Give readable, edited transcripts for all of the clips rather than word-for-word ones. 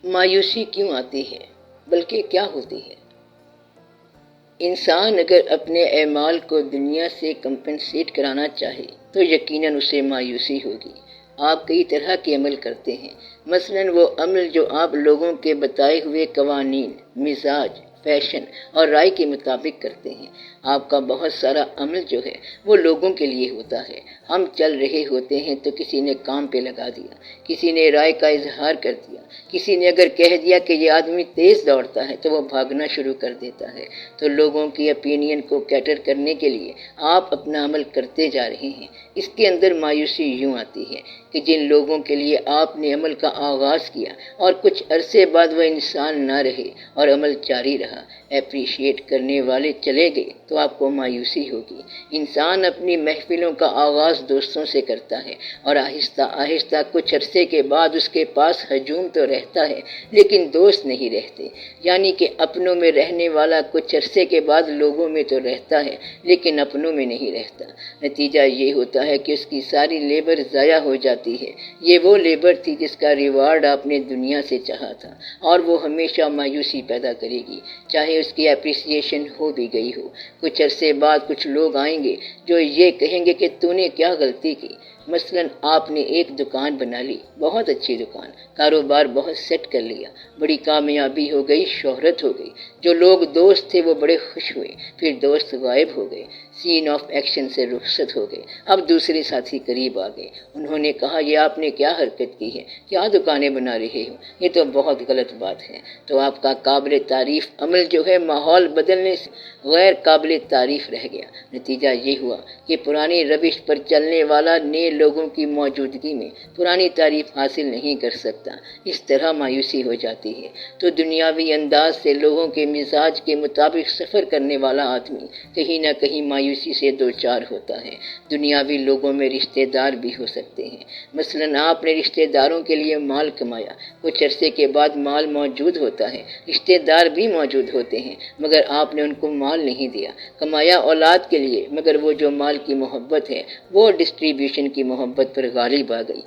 مایوسی کیوں آتی ہے، بلکہ کیا ہوتی ہے؟ انسان اگر اپنے اعمال کو دنیا سے کمپنسیٹ کرانا چاہے تو یقیناً اسے مایوسی ہوگی۔ آپ کئی طرح کے عمل کرتے ہیں، مثلاً وہ عمل جو آپ لوگوں کے بتائے ہوئے قوانین، مزاج، فیشن اور رائے کے مطابق کرتے ہیں۔ آپ کا بہت سارا عمل جو ہے وہ لوگوں کے لیے ہوتا ہے۔ ہم چل رہے ہوتے ہیں تو کسی نے کام پہ لگا دیا، کسی نے رائے کا اظہار کر دیا، کسی نے اگر کہہ دیا کہ یہ آدمی تیز دوڑتا ہے تو وہ بھاگنا شروع کر دیتا ہے۔ تو لوگوں کی اپینین کو کیٹر کرنے کے لیے آپ اپنا عمل کرتے جا رہے ہیں۔ اس کے اندر مایوسی یوں آتی ہے کہ جن لوگوں کے لیے آپ نے عمل کا آغاز کیا اور کچھ عرصے بعد وہ انسان نہ رہے اور عمل جاری رہا، اپریشیٹ کرنے والے چلے گئے، تو آپ کو مایوسی ہوگی۔ انسان اپنی محفلوں کا آغاز دوستوں سے کرتا ہے اور آہستہ آہستہ کچھ عرصے کے بعد اس کے پاس ہجوم تو رہتا ہے لیکن دوست نہیں رہتے، یعنی کہ اپنوں میں رہنے والا کچھ عرصے کے بعد لوگوں میں تو رہتا ہے لیکن اپنوں میں نہیں رہتا۔ نتیجہ یہ ہوتا ہے کہ اس کی ساری لیبر ضائع ہو جاتی ہے۔ یہ وہ لیبر تھی جس کا ریوارڈ آپ نے دنیا سے چاہا تھا، اور وہ ہمیشہ مایوسی پیدا کرے گی، چاہے اس کی اپریسیشن ہو بھی گئی ہو۔ کچھ عرصے بعد کچھ لوگ آئیں گے جو یہ کہیں گے کہ تو نے کیا غلطی کی۔ مثلاً آپ نے ایک دکان بنا لی، بہت اچھی دکان، کاروبار بہت سیٹ کر لیا، بڑی کامیابی ہو گئی، شہرت ہو گئی، جو لوگ دوست تھے وہ بڑے خوش ہوئے، پھر دوست غائب ہو گئے، سین آف ایکشن سے رخصت ہو گئے۔ اب دوسرے ساتھی قریب آ گئے، انہوں نے کہا یہ آپ نے کیا حرکت کی ہے، کیا دکانیں بنا رہے ہو، یہ تو بہت غلط بات ہے۔ تو آپ کا قابل تعریف عمل جو ہے ماحول بدلنے سے غیر قابل تعریف رہ گیا۔ نتیجہ یہ ہوا کہ پرانی روش پر چلنے والا نئے لوگوں کی موجودگی میں پرانی تعریف حاصل نہیں کر سکتا، اس طرح مایوسی ہو جاتی ہے۔ تو دنیاوی انداز سے لوگوں کے مزاج کے مطابق سفر کرنے والا آدمی کہیں نہ کہیں مایوسی سے دوچار ہوتا ہے۔ دنیاوی لوگوں میں رشتہ دار بھی ہو سکتے ہیں، مثلاً آپ نے رشتہ داروں کے لیے مال کمایا، کچھ عرصے کے بعد مال موجود ہوتا ہے، رشتہ دار بھی موجود ہوتے ہیں، مگر آپ نے ان کو مال نہیں دیا۔ کمایا اولاد کے لیے، مگر وہ جو مال کی محبت ہے وہ ڈسٹریبیوشن کی محبت پر غالب آ گئی۔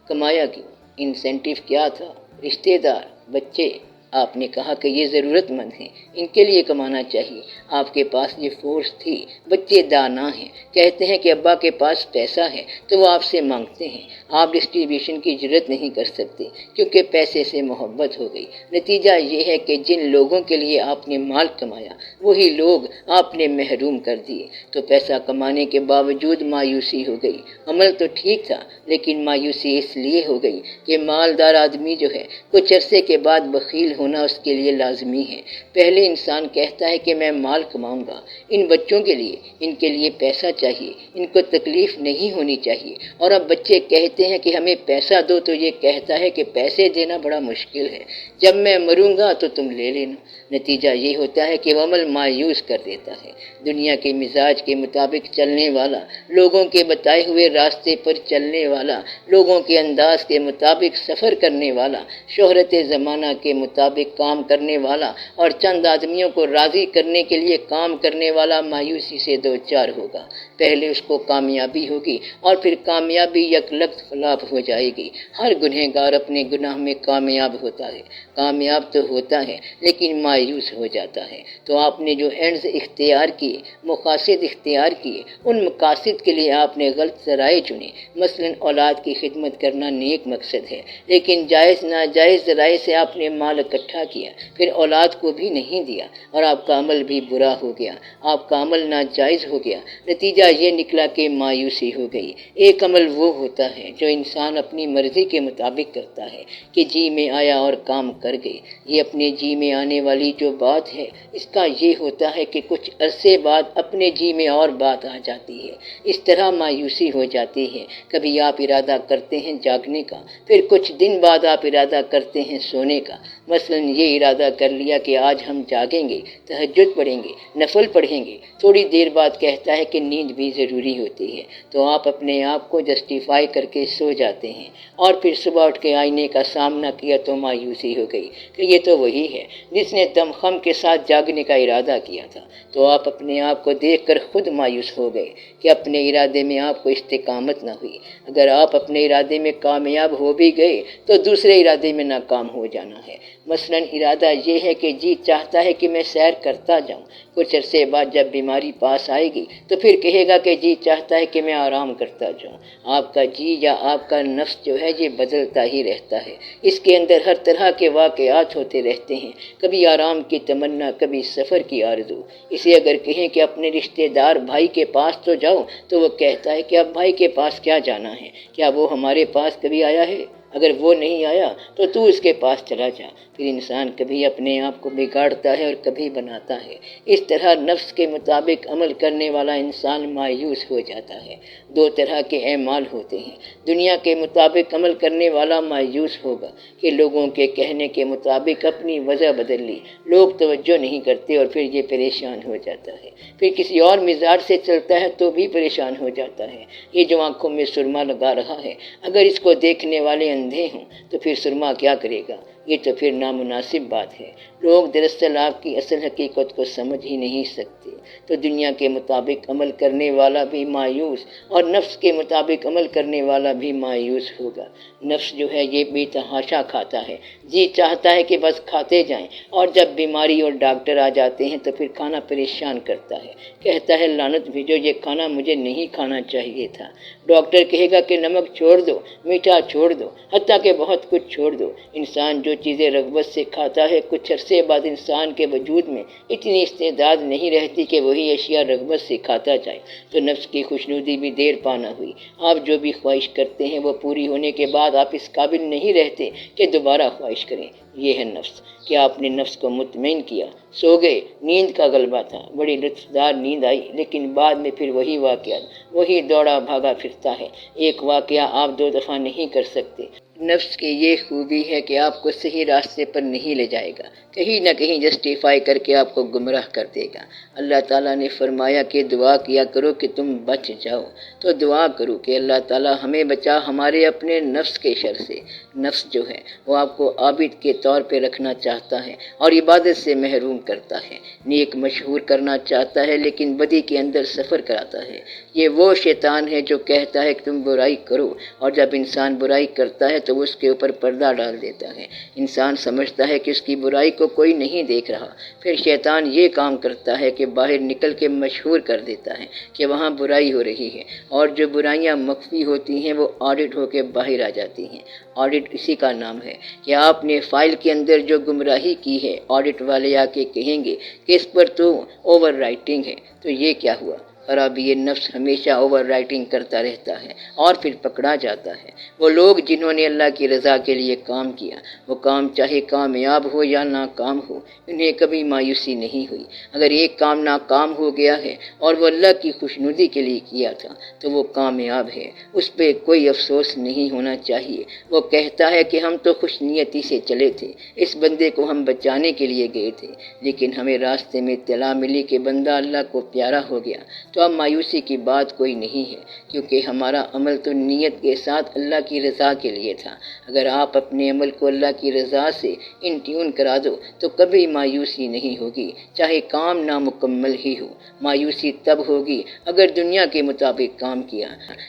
کمایا کیوں؟ انسینٹیو کیا تھا؟ رشتہ دار، بچے۔ آپ نے کہا کہ یہ ضرورت مند ہیں، ان کے لیے کمانا چاہیے۔ آپ کے پاس یہ فورس تھی۔ بچے دانا ہیں، کہتے ہیں کہ ابا کے پاس پیسہ ہے تو وہ آپ سے مانگتے ہیں۔ آپ ڈسٹریبیوشن کی جرت نہیں کر سکتے کیونکہ پیسے سے محبت ہو گئی۔ نتیجہ یہ ہے کہ جن لوگوں کے لیے آپ نے مال کمایا وہی لوگ آپ نے محروم کر دیے۔ تو پیسہ کمانے کے باوجود مایوسی ہو گئی۔ عمل تو ٹھیک تھا لیکن مایوسی اس لیے ہو گئی کہ مالدار آدمی جو ہے کچھ عرصے کے بعد بخیل ہونا اس کے لیے لازمی ہے۔ پہلے انسان کہتا ہے کہ میں مال کماؤں گا، ان بچوں کے لیے، ان کے لیے پیسہ چاہیے، ان کو تکلیف نہیں ہونی چاہیے، اور اب بچے کہتے ہیں کہ ہمیں پیسہ دو تو یہ کہتا ہے کہ پیسے دینا بڑا مشکل ہے، جب میں مروں گا تو تم لے لینا۔ نتیجہ یہ ہوتا ہے کہ وہ عمل مایوس کر دیتا ہے۔ دنیا کے مزاج کے مطابق چلنے والا، لوگوں کے بتائے ہوئے راستے پر چلنے والا، لوگوں کے انداز کے مطابق سفر کرنے والا، شہرت زمانہ کے مطابق کام کرنے والا اور چند آدمیوں کو راضی کرنے کے لیے کام کرنے والا مایوسی سے دوچار ہوگا۔ پہلے اس کو کامیابی ہوگی اور پھر کامیابی یکلخت فلاپ ہو جائے گی۔ ہر گنہگار اپنے گناہ میں کامیاب ہوتا ہے، کامیاب تو ہوتا ہے لیکن مایوس ہو جاتا ہے۔ تو آپ نے جو اینڈز اختیار کیے، مقاصد اختیار کیے، ان مقاصد کے لیے آپ نے غلط ذرائع چنے۔ مثلاً اولاد کی خدمت کرنا نیک مقصد ہے لیکن جائز ناجائز ذرائع سے آپ نے مال اکٹھا کیا، پھر اولاد کو بھی نہیں دیا اور آپ کا عمل بھی برا ہو گیا، آپ کا عمل ناجائز ہو گیا۔ نتیجہ یہ نکلا کہ مایوسی ہو گئی۔ ایک عمل وہ ہوتا ہے جو انسان اپنی مرضی کے مطابق کرتا ہے کہ جی میں آیا اور کام کر گئے۔ یہ اپنے جی میں آنے والی جو بات ہے اس کا یہ ہوتا ہے کہ کچھ عرصے بعد اپنے جی میں اور بات آ جاتی ہے، اس طرح مایوسی ہو جاتی ہے۔ کبھی آپ ارادہ کرتے ہیں جاگنے کا، پھر کچھ دن بعد آپ ارادہ کرتے ہیں سونے کا، مثلاً یہ ارادہ کر لیا کہ آج ہم جاگیں گے، تہجد پڑھیں گے، نفل پڑھیں گے، تھوڑی دیر بعد کہتا ہے کہ نیند بھی ضروری ہوتی ہے، تو آپ اپنے آپ کو جسٹیفائی کر کے سو جاتے ہیں، اور پھر صبح اٹھ کے آئینے کا سامنا کیا تو مایوسی ہو گئی کہ یہ تو وہی ہے جس نے دم خم کے ساتھ جاگنے کا ارادہ کیا تھا۔ تو آپ اپنے آپ کو دیکھ کر خود مایوس ہو گئے کہ اپنے ارادے میں آپ کو استقامت نہ ہوئی۔ اگر آپ اپنے ارادے میں کامیاب ہو بھی گئے تو دوسرے ارادے میں ناکام ہو جانا ہے۔ مثلاً ارادہ یہ ہے کہ جی چاہتا ہے کہ میں سیر کرتا جاؤں، کچھ عرصے بعد جب بیماری پاس آئے گی تو پھر کہے گا کہ جی چاہتا ہے کہ میں آرام کرتا جاؤں۔ آپ کا جی یا آپ کا نفس جو ہے یہ بدلتا ہی رہتا ہے، اس کے اندر ہر طرح کے واقعات ہوتے رہتے ہیں، کبھی آرام کی تمنا، کبھی سفر کی آرزو۔ اسے اگر کہیں کہ اپنے رشتہ دار بھائی کے پاس تو جاؤ تو وہ کہتا ہے کہ اب بھائی کے پاس کیا جانا ہے، کیا وہ ہمارے پاس کبھی آیا ہے؟ اگر وہ نہیں آیا تو اس کے پاس چلا جا۔ پھر انسان کبھی اپنے آپ کو بگاڑتا ہے اور کبھی بناتا ہے۔ اس طرح نفس کے مطابق عمل کرنے والا انسان مایوس ہو جاتا ہے۔ دو طرح کے اعمال ہوتے ہیں۔ دنیا کے مطابق عمل کرنے والا مایوس ہوگا کہ لوگوں کے کہنے کے مطابق اپنی وجہ بدل لی، لوگ توجہ نہیں کرتے اور پھر یہ پریشان ہو جاتا ہے۔ پھر کسی اور مزاج سے چلتا ہے تو بھی پریشان ہو جاتا ہے۔ یہ جو آنکھوں میں سرما لگا رہا ہے، اگر اس کو دیکھنے والے اندھے ہوں تو پھر سرما کیا کرے گا؟ یہ تو پھر نامناسب بات ہے۔ لوگ دراصل آپ کی اصل حقیقت کو سمجھ ہی نہیں سکتے۔ تو دنیا کے مطابق عمل کرنے والا بھی مایوس اور نفس کے مطابق عمل کرنے والا بھی مایوس ہوگا۔ نفس جو ہے یہ بے تحاشا کھاتا ہے، جی چاہتا ہے کہ بس کھاتے جائیں، اور جب بیماری اور ڈاکٹر آ جاتے ہیں تو پھر کھانا پریشان کرتا ہے، کہتا ہے لعنت بھیجو، یہ کھانا مجھے نہیں کھانا چاہیے تھا۔ ڈاکٹر کہے گا کہ نمک چھوڑ دو، میٹھا چھوڑ دو، حتیٰ کہ بہت کچھ چھوڑ دو۔ انسان جو چیزیں رغبت سے کھاتا ہے، کچھ عرصے بعد انسان کے وجود میں اتنی استعداد نہیں رہتی کہ وہی اشیاء رغبت سے کھاتا جائے، تو نفس کی خوشنودی بھی دیر پانا ہوئی۔ آپ جو بھی خواہش کرتے ہیں وہ پوری ہونے کے بعد آپ اس قابل نہیں رہتے کہ دوبارہ خواہش کریں۔ یہ ہے نفس۔ کیا آپ نے نفس کو مطمئن کیا؟ سو گئے، نیند کا غلبہ تھا، بڑی لطف دار نیند آئی، لیکن بعد میں پھر وہی واقعات، وہی دوڑا بھاگا پھرتا ہے۔ ایک واقعہ آپ دو دفعہ نہیں کر سکتے۔ نفس کی یہ خوبی ہے کہ آپ کو صحیح راستے پر نہیں لے جائے گا، کہیں نہ کہیں جسٹیفائی کر کے آپ کو گمراہ کر دے گا۔ اللہ تعالیٰ نے فرمایا کہ دعا کیا کرو کہ تم بچ جاؤ، تو دعا کرو کہ اللہ تعالیٰ ہمیں بچا ہمارے اپنے نفس کے شر سے۔ نفس جو ہے وہ آپ کو عابد کے طور پہ رکھنا چاہتا ہے اور عبادت سے محروم کرتا ہے، نیک مشہور کرنا چاہتا ہے لیکن بدی کے اندر سفر کراتا ہے۔ یہ وہ شیطان ہے جو کہتا ہے کہ تم برائی کرو، اور جب انسان برائی کرتا ہے تو وہ اس کے اوپر پردہ ڈال دیتا ہے۔ انسان سمجھتا ہے کہ اس کی برائی کو کوئی نہیں دیکھ رہا، پھر شیطان یہ کام کرتا ہے کہ باہر نکل کے مشہور کر دیتا ہے کہ وہاں برائی ہو رہی ہے، اور جو برائیاں مخفی ہوتی ہیں وہ آڈٹ ہو کے باہر آ جاتی ہیں۔ آڈٹ اسی کا نام ہے کہ آپ نے فائل کے اندر جو گمراہی کی ہے، آڈٹ والے آ کے کہیں گے کہ اس پر تو اوور رائٹنگ ہے، تو یہ کیا ہوا؟ خرابی نفس ہمیشہ اوور رائٹنگ کرتا رہتا ہے اور پھر پکڑا جاتا ہے۔ وہ لوگ جنہوں نے اللہ کی رضا کے لیے کام کیا، وہ کام چاہے کامیاب ہو یا ناکام ہو، انہیں کبھی مایوسی نہیں ہوئی۔ اگر ایک کام ناکام ہو گیا ہے اور وہ اللہ کی خوشنودی کے لیے کیا تھا تو وہ کامیاب ہے، اس پہ کوئی افسوس نہیں ہونا چاہیے۔ وہ کہتا ہے کہ ہم تو خوش نیتی سے چلے تھے، اس بندے کو ہم بچانے کے لیے گئے تھے، لیکن ہمیں راستے میں اطلاع ملی کہ بندہ اللہ کو پیارا ہو گیا، تو اب مایوسی کی بات کوئی نہیں ہے، کیونکہ ہمارا عمل تو نیت کے ساتھ اللہ کی رضا کے لیے تھا۔ اگر آپ اپنے عمل کو اللہ کی رضا سے ان ٹیون کرا دو تو کبھی مایوسی نہیں ہوگی، چاہے کام نامکمل ہی ہو۔ مایوسی تب ہوگی اگر دنیا کے مطابق کام کیا۔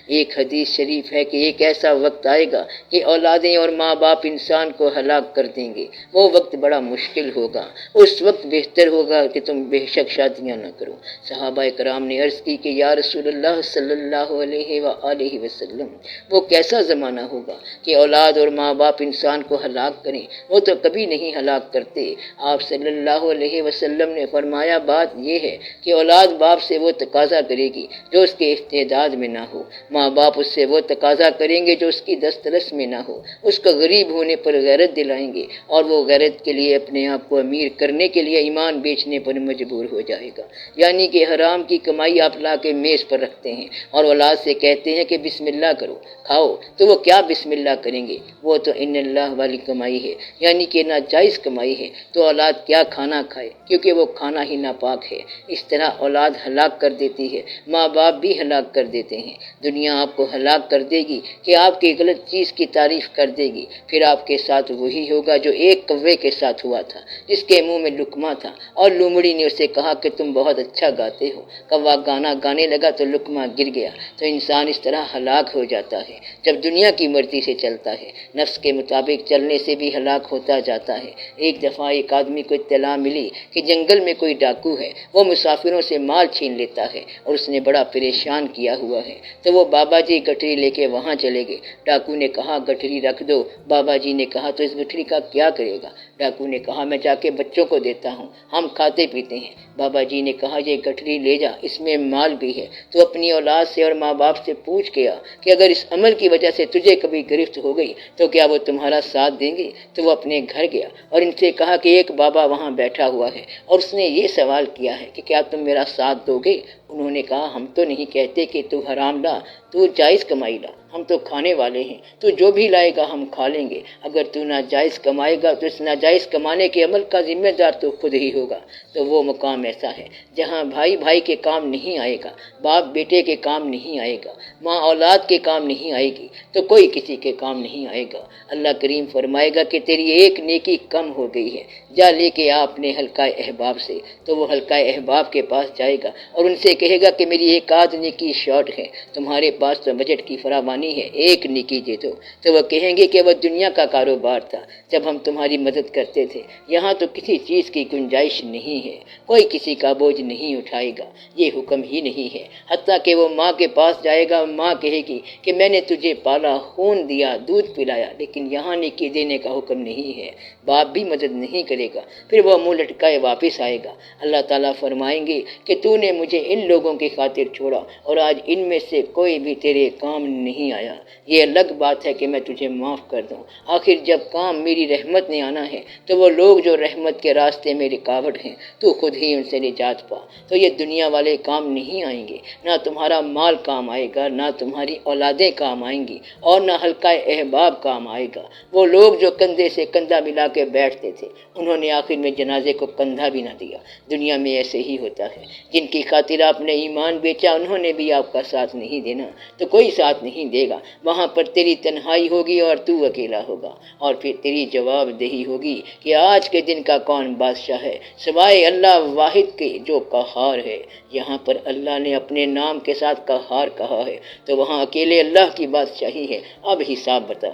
ایک حدیث شریف ہے کہ ایک ایسا وقت آئے گا کہ اولادیں اور ماں باپ انسان کو ہلاک کر دیں گے، وہ وقت بڑا مشکل ہوگا، اس وقت بہتر ہوگا کہ تم بے شک شادیاں نہ کرو۔ صحابہ کرام نے عرض کی کہ یا رسول اللہ صلی اللہ علیہ وآلہ وسلم، وہ کیسا زمانہ ہوگا کہ اولاد اور ماں باپ انسان کو ہلاک کریں؟ وہ تو کبھی نہیں ہلاک کرتے۔ آپ صلی اللہ علیہ وسلم نے فرمایا بات یہ ہے کہ اولاد باپ سے وہ تقاضا کرے گی جو اس کے استعداد میں نہ ہو، ماں باپ اس سے وہ تقاضا کریں گے جو اس کی دسترس میں نہ ہو، اس کو غریب ہونے پر غیرت دلائیں گے اور وہ غیرت کے لیے اپنے آپ کو امیر کرنے کے لیے ایمان بیچنے پر مجبور ہو جائے گا۔ یعنی کہ حرام کی کمائی آپ لا کے میز پر رکھتے ہیں اور اولاد سے کہتے ہیں کہ بسم اللہ کرو کھاؤ، تو وہ کیا بسم اللہ کریں گے؟ وہ تو ان اللہ والی کمائی ہے، یعنی کہ ناجائز کمائی ہے، تو اولاد کیا کھانا کھائے، کیونکہ وہ کھانا ہی ناپاک ہے۔ اس طرح اولاد ہلاک کر دیتی ہے، ماں باپ بھی ہلاک کر دیتے ہیں۔ دنیا آپ کو ہلاک کر دے گی کہ آپ کی غلط چیز کی تعریف کر دے گی، پھر آپ کے ساتھ وہی ہوگا جو ایک کوے کے ساتھ ہوا تھا، جس کے منہ میں لقمہ تھا اور لومڑی نے اسے کہا کہ تم بہت اچھا گاتے ہو۔ کوا گانا گانے لگا تو لقمہ گر گیا۔ تو انسان اس طرح ہلاک ہو جاتا ہے جب دنیا کی مرضی سے چلتا ہے، نفس کے مطابق چلنے سے بھی ہلاک ہوتا جاتا ہے۔ ایک دفعہ ایک آدمی کو اطلاع ملی کہ جنگل میں کوئی ڈاکو ہے، وہ مسافروں سے مال چھین لیتا ہے اور اس نے بڑا پریشان کیا ہوا ہے۔ تو وہ بابا جی گٹھری لے کے وہاں چلے گئے۔ ڈاکو نے کہا گٹھری رکھ دو۔ بابا جی نے کہا تو اس گٹھری کا کیا کرے گا؟ ڈاکو نے کہا میں جا کے بچوں کو دیتا ہوں، ہم کھاتے پیتے ہیں۔ بابا جی نے کہا یہ گٹھری لے جا، اس میں مال بھی ہے، تو اپنی اولاد سے اور ماں باپ سے پوچھ گیا کہ اگر اس عمل کی وجہ سے تجھے کبھی گرفت ہو گئی تو کیا وہ تمہارا ساتھ دیں گے؟ تو وہ اپنے گھر گیا اور ان سے کہا کہ ایک بابا وہاں بیٹھا ہوا ہے اور اس نے یہ سوال کیا ہے کہ کیا تم میرا ساتھ دو گے؟ انہوں نے کہا ہم تو نہیں کہتے کہ تو حرام لا، تو جائز کمائی لا، ہم تو کھانے والے ہیں، تو جو بھی لائے گا ہم کھا لیں گے۔ اگر تو ناجائز کمائے گا تو اس ناجائز کمانے کے عمل کا ذمہ دار تو خود ہی ہوگا۔ تو وہ مقام ایسا ہے جہاں بھائی بھائی کے کام نہیں آئے گا، باپ بیٹے کے کام نہیں آئے گا، ماں اولاد کے کام نہیں آئے گی، تو کوئی کسی کے کام نہیں آئے گا۔ اللہ کریم فرمائے گا کہ تیری ایک نیکی کم ہو گئی ہے، جا لے کے آ اپنے حلقہ احباب سے۔ تو وہ حلقہ احباب کے پاس جائے گا اور ان سے کہے گا کہ میری ایک آدھ نیکی شارٹ ہے، تمہارے پاس تو بجٹ کی فراوانی ہے، ایک نیکی دے دو۔ تو وہ کہیں گے کہ وہ دنیا کا کاروبار تھا جب ہم تمہاری مدد کرتے تھے، یہاں تو کسی چیز کی گنجائش نہیں ہے، کوئی کسی کا بوجھ نہیں اٹھائے گا، یہ حکم ہی نہیں ہے۔ حتیٰ کہ وہ ماں کے پاس جائے گا، ماں کہے گی کہ میں نے تجھے پالا، خون دیا، دودھ پلایا، لیکن یہاں نیکی دینے کا حکم نہیں ہے۔ باپ بھی مدد نہیں کرے گا، پھر وہ منہ لٹکائے واپس آئے گا۔ اللہ تعالیٰ فرمائیں گے کہ تو نے مجھے ان لوگوں کی خاطر چھوڑا اور آج ان میں سے کوئی بھی تیرے کام نہیں آیا، یہ الگ بات ہے کہ میں تجھے معاف کر دوں۔ آخر جب کام میری رحمت نے آنا ہے تو وہ لوگ جو رحمت کے راستے میں رکاوٹ ہیں تو خود ہی ان سے نجات پا۔ تو یہ دنیا والے کام نہیں آئیں گے، نہ تمہارا مال کام آئے گا، نہ تمہاری اولادیں کام آئیں گی اور نہ حلقہ احباب کام آئے گا۔ وہ لوگ جو کندھے سے کندھا ملا کے بیٹھتے تھے، انہوں نے آخر میں جنازے کو کندھا بھی نہ دیا۔ دنیا میں ایسے ہی ہوتا ہے، جن کی خاطر آپ نے ایمان بیچا انہوں نے بھی آپ کا ساتھ نہیں دینا، تو کوئی ساتھ نہیں دے گا۔ وہاں پر تیری تنہائی ہوگی اور تو اکیلا ہوگا، اور پھر تیری جواب دہی ہوگی کہ آج کے دن کا کون بادشاہ ہے سوائے اللہ واحد کے جو قہار ہے۔ یہاں پر اللہ نے اپنے نام کے ساتھ قہار کہا ہے، تو وہاں اکیلے اللہ کی بادشاہی ہے۔ اب حساب بتا۔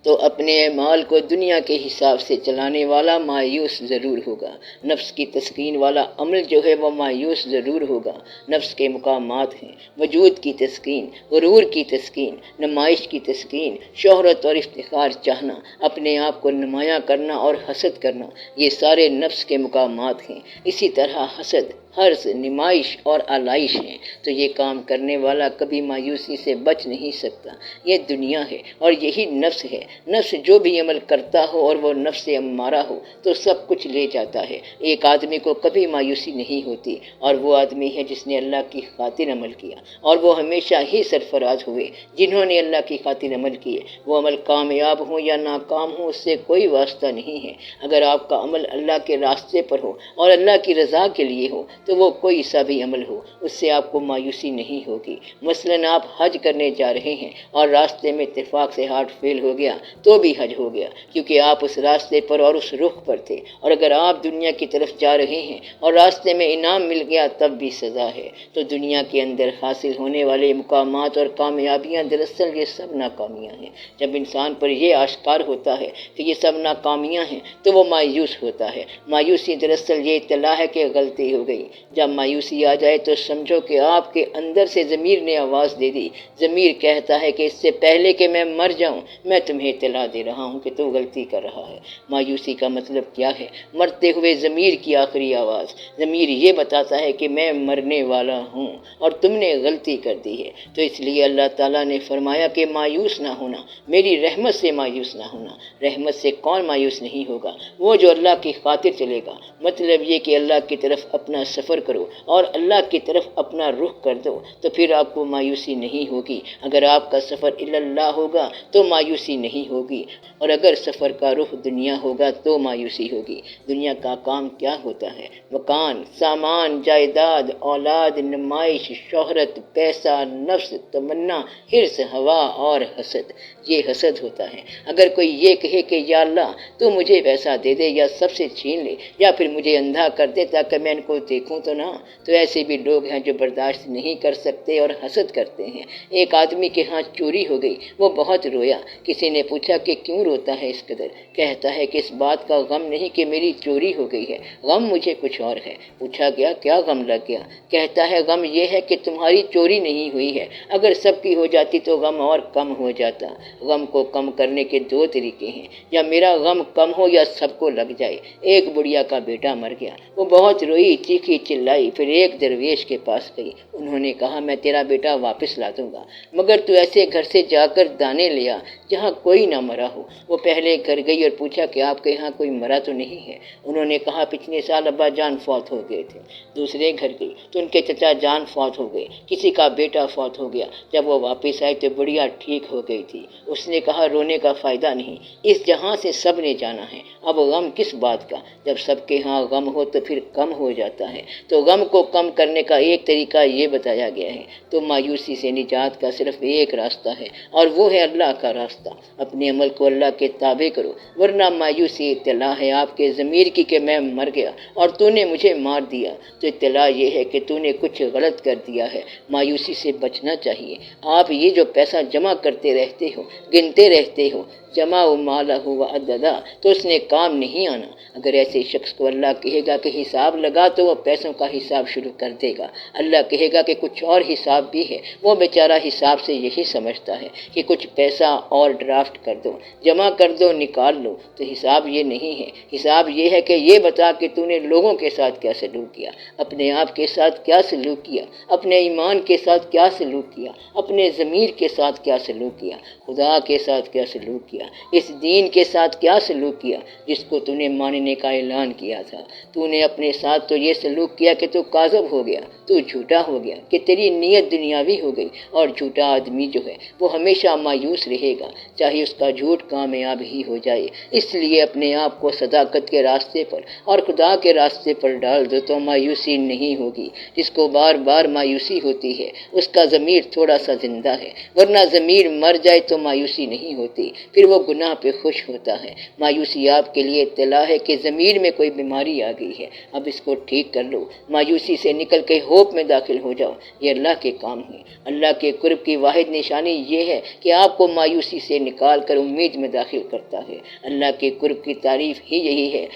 تو اپنے اعمال کو دنیا کے حساب سے چلانے والا مایوس ضرور ہوگا۔ نفس کی تسکین والا عمل جو ہے وہ مایوس ضرور ہوگا۔ نفس کے مقامات ہیں وجود کی تسکین، غرور کی تسکین، نمائش کی تسکین، شہرت اور افتخار چاہنا، اپنے آپ کو نمایاں کرنا اور حسد کرنا، یہ سارے نفس کے مقامات ہیں۔ اسی طرح حسد، حرص، نمائش اور آلائش ہیں۔ تو یہ کام کرنے والا کبھی مایوسی سے بچ نہیں سکتا۔ یہ دنیا ہے اور یہی نفس ہے۔ نفس جو بھی عمل کرتا ہو اور وہ نفس امارہ ہو تو سب کچھ لے جاتا ہے۔ ایک آدمی کو کبھی مایوسی نہیں ہوتی اور وہ آدمی ہے جس نے اللہ کی خاطر عمل کیا، اور وہ ہمیشہ ہی سرفراز ہوئے جنہوں نے اللہ کی خاطر عمل کیے۔ وہ عمل کامیاب ہوں یا ناکام ہوں اس سے کوئی واسطہ نہیں ہے۔ اگر آپ کا عمل اللہ کے راستے پر ہو اور اللہ کی رضا کے لیے ہو تو وہ کوئی سا بھی عمل ہو، اس سے آپ کو مایوسی نہیں ہوگی۔ مثلاً آپ حج کرنے جا رہے ہیں اور راستے میں اتفاق سے ہارٹ فیل ہو گیا تو بھی حج ہو گیا، کیونکہ آپ اس راستے پر اور اس رخ پر تھے۔ اور اگر آپ دنیا کی طرف جا رہے ہیں اور راستے میں انعام مل گیا تب بھی سزا ہے۔ تو دنیا کے اندر حاصل ہونے والے مقامات اور کامیابیاں دراصل یہ سب ناکامیاں ہیں۔ جب انسان پر یہ آشکار ہوتا ہے کہ یہ سب ناکامیاں ہیں تو وہ مایوس ہوتا ہے۔ مایوسی دراصل یہ اطلاع ہے کہ غلطی ہو گئی۔ جب مایوسی آ جائے تو سمجھو کہ آپ کے اندر سے ضمیر نے آواز دے دی۔ ضمیر کہتا ہے کہ اس سے پہلے کہ میں مر جاؤں میں تمہیں اطلاع دے رہا ہوں کہ تو غلطی کر رہا ہے۔ مایوسی کا مطلب کیا ہے؟ مرتے ہوئے ضمیر کی آخری آواز۔ ضمیر یہ بتاتا ہے کہ میں مرنے والا ہوں اور تم نے غلطی کر دی ہے۔ تو اس لیے اللہ تعالیٰ نے فرمایا کہ مایوس نہ ہونا، میری رحمت سے مایوس نہ ہونا۔ رحمت سے کون مایوس نہیں ہوگا؟ وہ جو اللہ کی خاطر چلے گا۔ مطلب یہ کہ اللہ کی طرف اپنا سفر کرو اور اللہ کی طرف اپنا رخ کر دو تو پھر آپ کو مایوسی نہیں ہوگی۔ اگر آپ کا سفر اللہ ہوگا تو مایوسی نہیں ہوگی، اور اگر سفر کا رخ دنیا ہوگا تو مایوسی ہوگی۔ دنیا کا کام کیا ہوتا ہے؟ مکان، سامان، جائیداد، اولاد، نمائش، شہرت، پیسہ، نفس، تمنا، حرص، ہوا اور حسد، یہ حسد ہوتا ہے۔ اگر کوئی یہ کہے کہ یا اللہ تو مجھے پیسہ دے دے یا سب سے چھین لے یا پھر مجھے اندھا کر دے تاکہ میں ان کو دیکھوں تو نہ، تو ایسے بھی لوگ ہیں جو برداشت نہیں کر سکتے اور حسد کرتے ہیں۔ ایک آدمی کے ہاں چوری ہو گئی، وہ بہت رویا۔ کسی نے پوچھا کہ کیوں روتا ہے اس قدر؟ کہتا ہے کہ اس بات کا غم نہیں کہ میری چوری ہو گئی ہے، غم مجھے کچھ اور ہے۔ پوچھا گیا کیا غم لگ گیا؟ کہتا ہے غم یہ ہے کہ تمہاری چوری نہیں ہوئی ہے، اگر سب کی ہو جاتی تو غم اور کم ہو جاتا۔ غم کو کم کرنے کے دو طریقے ہیں، یا میرا غم کم ہو یا سب کو لگ جائے۔ ایک بڑھیا کا بیٹا مر گیا، وہ بہت روئی، چیخی چلائی، پھر ایک درویش کے پاس گئی۔ انہوں نے کہا میں تیرا بیٹا واپس لا دوں گا، مگر تو ایسے گھر سے جا کر دانے لیا جہاں کوئی نہ مرا ہو۔ وہ پہلے گھر گئی اور پوچھا کہ آپ کے یہاں کوئی مرا تو نہیں ہے؟ انہوں نے کہا پچھلے سال ابا جان فوت ہو گئے تھے۔ دوسرے گھر گئی تو ان کے چچا جان فوت ہو گئے، کسی کا بیٹا فوت ہو گیا۔ جب وہ واپس آئی تو بڑھیا ٹھیک ہو گئی تھی۔ اس نے کہا رونے کا فائدہ نہیں، اس جہاں سے سب نے جانا ہے، اب غم کس بات کا؟ جب سب کے ہاں غم ہو تو پھر کم ہو جاتا ہے۔ تو غم کو کم کرنے کا ایک طریقہ یہ بتایا گیا ہے۔ تو مایوسی سے نجات کا صرف ایک راستہ ہے اور وہ ہے اللہ کا راستہ۔ اپنے عمل کو اللہ کے تابع کرو، ورنہ مایوسی اطلاع ہے آپ کے ضمیر کی کہ میں مر گیا اور تو نے مجھے مار دیا، تو اطلاع یہ ہے کہ تو نے کچھ غلط کر دیا ہے۔ مایوسی سے بچنا چاہیے۔ آپ یہ جو پیسہ جمع کرتے رہتے ہو، گنتے رہتے ہو، جمع مالہ وعددا، تو اس نے کام نہیں آنا۔ اگر ایسے شخص کو اللہ کہے گا کہ حساب لگا تو وہ پیسوں کا حساب شروع کر دے گا۔ اللہ کہے گا کہ کچھ اور حساب بھی ہے، وہ بیچارہ حساب سے یہی سمجھتا ہے کہ کچھ پیسہ اور ڈرافٹ کر دو، جمع کر دو، نکال لو، تو حساب یہ نہیں ہے۔ حساب یہ ہے کہ یہ بتا کہ تو نے لوگوں کے ساتھ کیا سلوک کیا، اپنے آپ کے ساتھ کیا سلوک کیا، اپنے ایمان کے ساتھ کیا سلوک کیا، اپنے ضمیر کے ساتھ کیا سلوک کیا، خدا کے ساتھ کیا سلوک کیا، اس دین کے ساتھ کیا سلوک کیا جس کو تو نے ماننے کا اعلان کیا تھا۔ تو نے اپنے ساتھ تو یہ سلوک کیا کہ تو کاذب ہو گیا، تو جھوٹا ہو گیا، کہ تیری نیت دنیاوی ہو گئی، اور جھوٹا آدمی جو ہے وہ ہمیشہ مایوس رہے گا، چاہے اس کا جھوٹ کامیاب ہی ہو جائے۔ اس لیے اپنے آپ کو صداقت کے راستے پر اور خدا کے راستے پر ڈال دو تو مایوسی نہیں ہوگی۔ جس کو بار بار مایوسی ہوتی ہے اس کا ضمیر تھوڑا سا زندہ ہے، ورنہ ضمیر مر جائے تو مایوسی نہیں ہوتی، پھر وہ گناہ پہ خوش ہوتا ہے۔ مایوسی آپ کے لیے اطلاع ہے کہ ضمیر میں کوئی بیماری آ گئی ہے، اب اس کو ٹھیک کر لو۔ مایوسی سے نکل کے ہوپ میں داخل ہو جاؤ، یہ اللہ کے کام ہے۔ اللہ کے قرب کی واحد نشانی یہ ہے کہ آپ کو مایوسی سے نکال کر امید میں داخل کرتا ہے۔ اللہ کے قرب کی تعریف ہی یہی ہے۔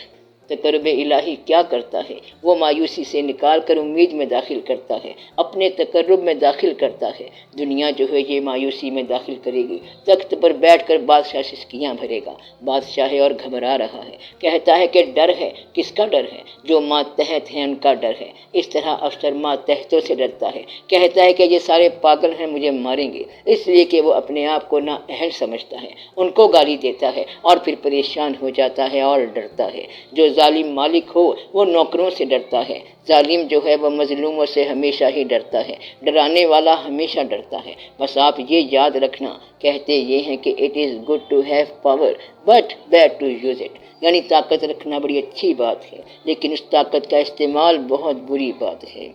تقرب الہی کیا کرتا ہے؟ وہ مایوسی سے نکال کر امید میں داخل کرتا ہے، اپنے تقرب میں داخل کرتا ہے۔ دنیا جو ہے یہ مایوسی میں داخل کرے گی، تخت پر بیٹھ کر بادشاہ سسکیاں بھرے گا، بادشاہ ہے اور گھبرا رہا ہے، کہتا ہے کہ ڈر ہے۔ کس کا ڈر ہے؟ جو ماتحت ہیں ان کا ڈر ہے۔ اس طرح افسر ماتحتوں سے ڈرتا ہے، کہتا ہے کہ یہ سارے پاگل ہیں، مجھے ماریں گے، اس لیے کہ وہ اپنے آپ کو نااہل سمجھتا ہے، ان کو گالی دیتا ہے اور پھر پریشان ہو جاتا ہے اور ڈرتا ہے۔ جو ظالم مالک ہو وہ نوکروں سے ڈرتا ہے، ظالم جو ہے وہ مظلوموں سے ہمیشہ ہی ڈرتا ہے، ڈرانے والا ہمیشہ ڈرتا ہے۔ بس آپ یہ یاد رکھنا، کہتے یہ ہیں کہ it is good to have power but bad to use it, یعنی طاقت رکھنا بڑی اچھی بات ہے لیکن اس طاقت کا استعمال بہت بری بات ہے۔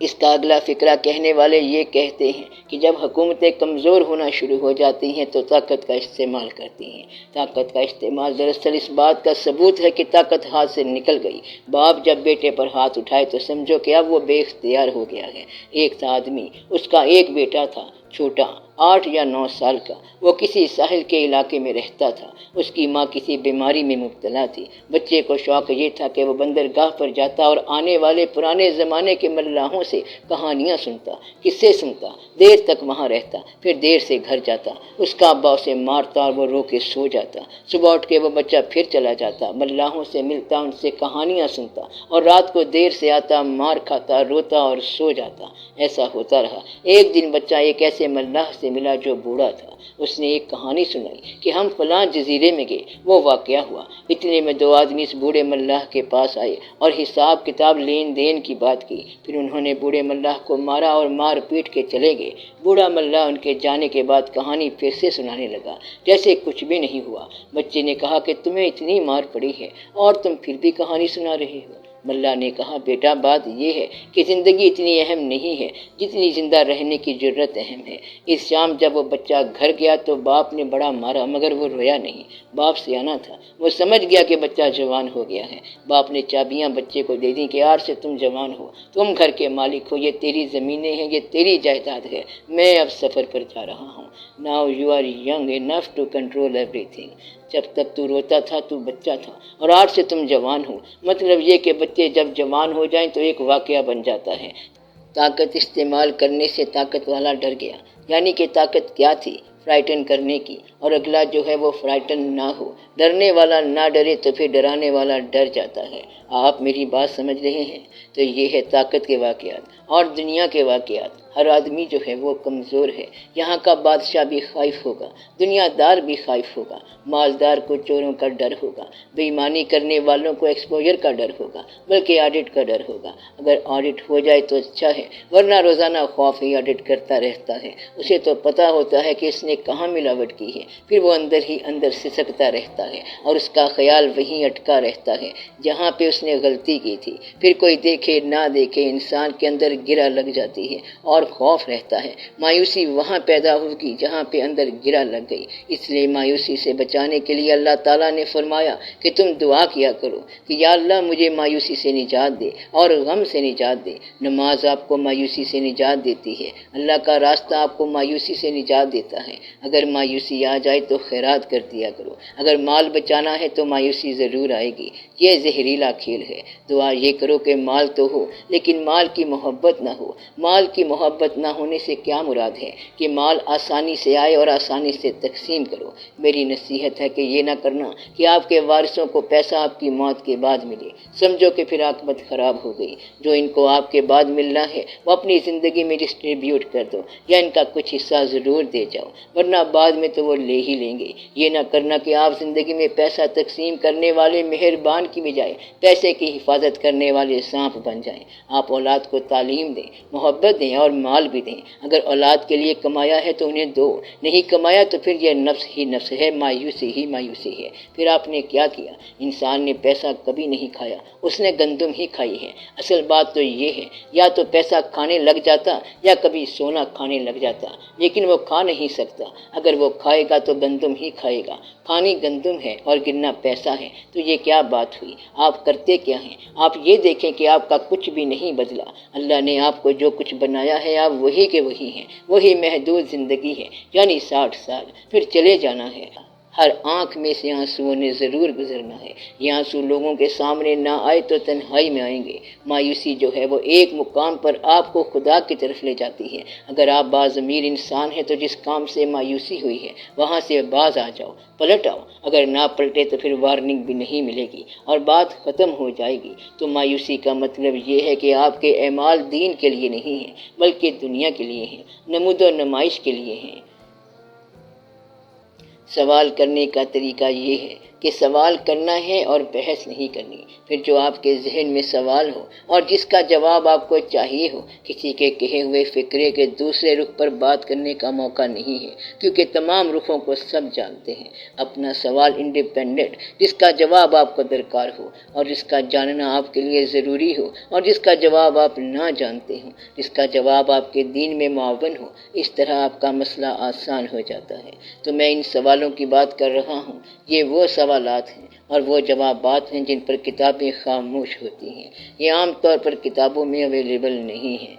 اس کا اگلا فقرہ کہنے والے یہ کہتے ہیں کہ جب حکومتیں کمزور ہونا شروع ہو جاتی ہیں تو طاقت کا استعمال کرتی ہیں۔ طاقت کا استعمال دراصل اس بات کا ثبوت ہے کہ طاقت ہاتھ سے نکل گئی۔ باپ جب بیٹے پر ہاتھ اٹھائے تو سمجھو کہ اب وہ بے اختیار ہو گیا ہے۔ ایک تھا آدمی، اس کا ایک بیٹا تھا، چھوٹا، 8 یا 9 سال کا، وہ کسی ساحل کے علاقے میں رہتا تھا۔ اس کی ماں کسی بیماری میں مبتلا تھی۔ بچے کو شوق یہ تھا کہ وہ بندرگاہ پر جاتا اور آنے والے پرانے زمانے کے ملاحوں سے کہانیاں سنتا، قصے سنتا، دیر تک وہاں رہتا، پھر دیر سے گھر جاتا۔ اس کا ابا اسے مارتا اور وہ رو کے سو جاتا۔ صبح اٹھ کے وہ بچہ پھر چلا جاتا، ملاحوں سے ملتا، ان سے کہانیاں سنتا اور رات کو دیر سے آتا، مار کھاتا، روتا اور سو جاتا۔ ایسا ہوتا رہا۔ ایک دن بچہ ایک ایسے ملاح سے سے ملا جو بوڑھا تھا۔ اس نے ایک کہانی سنائی کہ ہم فلاں جزیرے میں گئے، وہ واقعہ ہوا۔ اتنے میں دو آدمی اس بوڑھے ملاح کے پاس آئے اور حساب کتاب لین دین کی بات کی۔ پھر انہوں نے بوڑھے ملاح کو مارا اور مار پیٹ کے چلے گئے۔ بوڑھا ملاح ان کے جانے کے بعد کہانی پھر سے سنانے لگا جیسے کچھ بھی نہیں ہوا۔ بچے نے کہا کہ تمہیں اتنی مار پڑی ہے اور تم پھر بھی کہانی سنا رہے ہو۔ ملا نے کہا بیٹا بات یہ ہے کہ زندگی اتنی اہم نہیں ہے جتنی زندہ رہنے کی ضرورت اہم ہے۔ اس شام جب وہ بچہ گھر گیا تو باپ نے بڑا مارا مگر وہ رویا نہیں۔ باپ سیانا تھا، وہ سمجھ گیا کہ بچہ جوان ہو گیا ہے۔ باپ نے چابیاں بچے کو دے دیں کہ آج سے تم جوان ہو، تم گھر کے مالک ہو، یہ تیری زمینیں ہیں، یہ تیری جائیداد ہے، میں اب سفر پر جا رہا ہوں۔ Now you are young enough to control everything۔ جب تک تو روتا تھا تو بچہ تھا اور آج سے تم جوان ہو۔ مطلب یہ کہ بچے جب جوان ہو جائیں تو ایک واقعہ بن جاتا ہے۔ طاقت استعمال کرنے سے طاقت والا ڈر گیا، یعنی کہ طاقت کیا تھی؟ فرائٹن کرنے کی، اور اگلا جو ہے وہ فرائٹن نہ ہو۔ ڈرنے والا نہ ڈرے تو پھر ڈرانے والا ڈر جاتا ہے۔ آپ میری بات سمجھ رہے ہیں؟ تو یہ ہے طاقت کے واقعات اور دنیا کے واقعات۔ ہر آدمی جو ہے وہ کمزور ہے۔ یہاں کا بادشاہ بھی خائف ہوگا، دنیا دار بھی خائف ہوگا، مالدار کو چوروں کا ڈر ہوگا، بے ایمانی کرنے والوں کو ایکسپوجر کا ڈر ہوگا، بلکہ آڈٹ کا ڈر ہوگا۔ اگر آڈٹ ہو جائے تو اچھا ہے، ورنہ روزانہ خوف ہی آڈٹ کرتا رہتا ہے۔ اسے تو پتہ ہوتا ہے کہ اس نے کہاں ملاوٹ کی ہے، پھر وہ اندر ہی اندر سسکتا رہتا ہے اور اس کا خیال وہیں اٹکا رہتا ہے جہاں پہ اس نے غلطی کی تھی۔ پھر کوئی دیکھے نہ دیکھے انسان کے اندر گرہ لگ جاتی ہے اور خوف رہتا ہے۔ مایوسی وہاں پیدا ہوگی جہاں پہ اندر گرہ لگ گئی۔ اس لیے مایوسی سے بچانے کے لیے اللہ تعالیٰ نے فرمایا کہ تم دعا کیا کرو کہ یا اللہ مجھے مایوسی سے نجات دے اور غم سے نجات دے۔ نماز آپ کو مایوسی سے نجات دیتی ہے، اللہ کا راستہ آپ کو مایوسی سے نجات دیتا ہے۔ اگر مایوسی آ جائے تو خیرات کر دیا کرو۔ اگر مال بچانا ہے تو مایوسی ضرور آئے گی، یہ زہریلا کھیل ہے۔ دعا یہ کرو کہ مال تو ہو لیکن مال کی محبت نہ ہو۔ مال کی محبت نہ ہونے سے کیا مراد ہے کہ مال آسانی سے آئے اور آسانی سے تقسیم کرو۔ میری نصیحت ہے کہ یہ نہ کرنا کہ آپ کے وارثوں کو پیسہ آپ کی موت کے بعد ملے، سمجھو کہ پھر عاقبت خراب ہو گئی۔ جو ان کو آپ کے بعد ملنا ہے وہ اپنی زندگی میں ڈسٹریبیوٹ کر دو یا ان کا کچھ حصہ ضرور دے جاؤ، ورنہ بعد میں تو وہ لے ہی لیں گے۔ یہ نہ کرنا کہ آپ زندگی میں پیسہ تقسیم کرنے والے مہربان کی بجائے پیسے کی حفاظت کرنے والے سانپ بن جائیں۔ آپ اولاد کو تعلیم دیں، محبت دیں اور مال بھی دیں۔ اگر اولاد کے لیے کمایا ہے تو انہیں دو، نہیں کمایا تو پھر یہ نفس ہی نفس ہے، مایوسی ہی مایوسی ہے۔ پھر آپ نے کیا کیا؟ انسان نے پیسہ کبھی نہیں کھایا، اس نے گندم ہی کھائی ہے۔ اصل بات تو یہ ہے یا تو پیسہ کھانے لگ جاتا یا کبھی سونا کھانے لگ جاتا، لیکن وہ کھا نہیں سکتا۔ اگر وہ کھائے گا تو گندم ہی کھائے گا۔ کھانی گندم ہے اور گرنا پیسہ ہے، تو یہ کیا بات ہوئی؟ آپ کرتے کیا ہیں؟ آپ یہ دیکھیں کہ آپ کا کچھ بھی نہیں بدلا۔ اللہ نے آپ کو جو کچھ بنایا ہے آپ وہی کے وہی ہیں۔ وہی محدود زندگی ہے، یعنی 60 سال، پھر چلے جانا ہے۔ ہر آنکھ میں سے آنسوؤں نے ضرور گزرنا ہے۔ یہ آنسو لوگوں کے سامنے نہ آئے تو تنہائی میں آئیں گے۔ مایوسی جو ہے وہ ایک مقام پر آپ کو خدا کی طرف لے جاتی ہے۔ اگر آپ باضمیر انسان ہیں تو جس کام سے مایوسی ہوئی ہے وہاں سے باز آ جاؤ، پلٹ آؤ۔ اگر نہ پلٹے تو پھر وارننگ بھی نہیں ملے گی اور بات ختم ہو جائے گی۔ تو مایوسی کا مطلب یہ ہے کہ آپ کے اعمال دین کے لیے نہیں ہیں بلکہ دنیا کے لیے ہیں، نمود و نمائش کے لیے ہیں۔ سوال کرنے کا طریقہ یہ ہے کہ سوال کرنا ہے اور بحث نہیں کرنی۔ پھر جو آپ کے ذہن میں سوال ہو اور جس کا جواب آپ کو چاہیے ہو، کسی کے کہے ہوئے فکرے کے دوسرے رخ پر بات کرنے کا موقع نہیں ہے، کیونکہ تمام رخوں کو سب جانتے ہیں۔ اپنا سوال انڈیپینڈنٹ، جس کا جواب آپ کو درکار ہو اور جس کا جاننا آپ کے لیے ضروری ہو اور جس کا جواب آپ نہ جانتے ہوں، جس کا جواب آپ کے دین میں معاون ہو، اس طرح آپ کا مسئلہ آسان ہو جاتا ہے۔ تو میں ان سوالوں کی بات کر رہا ہوں، یہ وہ سوالات ہیں اور وہ جوابات ہیں جن پر کتابیں خاموش ہوتی ہیں۔ یہ عام طور پر کتابوں میں اویلیبل نہیں ہیں۔